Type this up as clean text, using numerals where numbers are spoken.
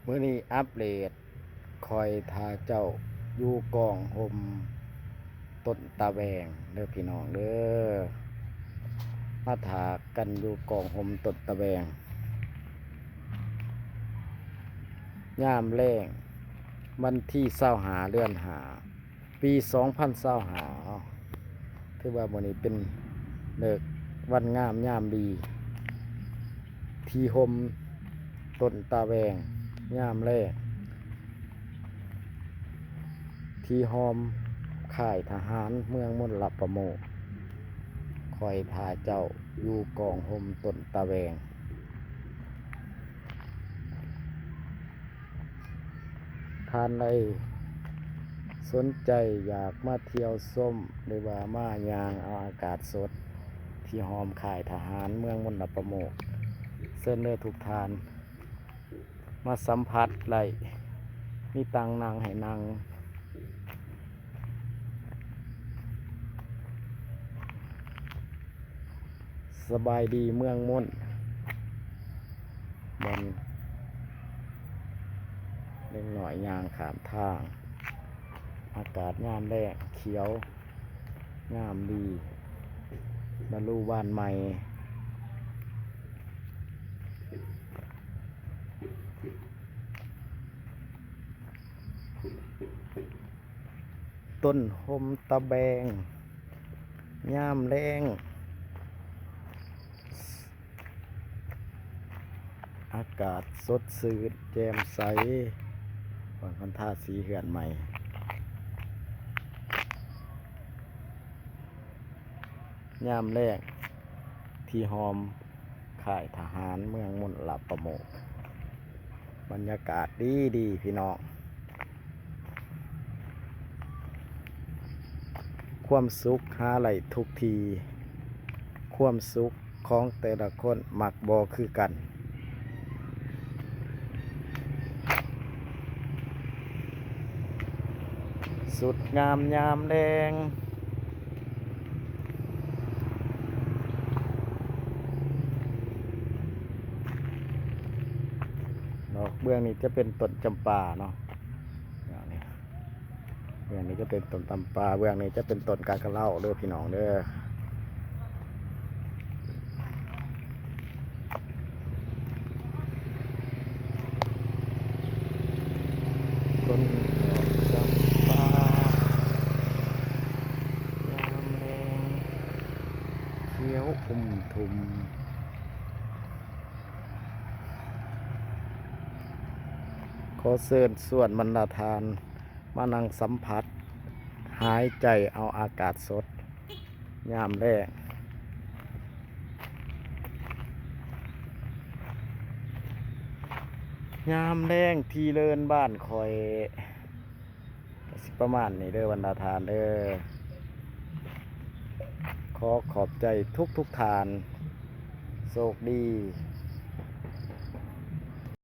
มื้อนี้อัปเดตคอยทาเจ้าอยู่กองหมต้นตาแวงเด้อพี่น้องเด้อมาถากันอยู่กองหมต้นตาแวงยามแล้งวันที่25เดือน5ปี2025ถือว่ามื้อนี้เป็นเลิกวันงามยามดีที่หมต้นตาแวงยามแล้งที่หอมค่ายทหารเมืองมลรัประโมกคอยพาเจ้าอยู่กองหมต้นตะแวงท่านใดสนใจอยากมาเที่ยวส้มหรือว่ามายางเอาอากาศสดที่หอมค่ายทหารเมืองมลรัประโมกเส้นเลือทุกทานมาสัมผัสไหลมีตังนางให้นางสบายดีเมืองมนบนเล็กหน่อยยางขามทางอากาศงามแรกเขียวงามดีบรรลุบ้านใหม่ต้นหมตะแบงยามแรงอากาศสดชื่นแจ่มใสก่อนพันธาสีเหือนใหม่ยามแรกที่หอมค่ายทหารเมืองมลรัประโมกบรรยากาศดีดีพี่น้องความสุขหาไหลทุกทีความสุขของแต่ละคนมักบ่คือกันสุดงามยามแดงดอกเบื้องนี้จะเป็นต้นจำปาเนาะเบื้องนี้จะเป็นต้นจำปาเบื้องนี้จะเป็นต้นกากระเหล่าเด้อพี่น้องเด้อต้นดอกจำปายามแดงเขียวทุมขอเชิญส่วนบรรดาทานมานั่งสัมผัสหายใจเอาอากาศสดยามแรกยามแรงที่เลินบ้านคอยสิประมาณนี้เด้อบรรดาทานเด้อขอขอบใจทุกทานโชคดี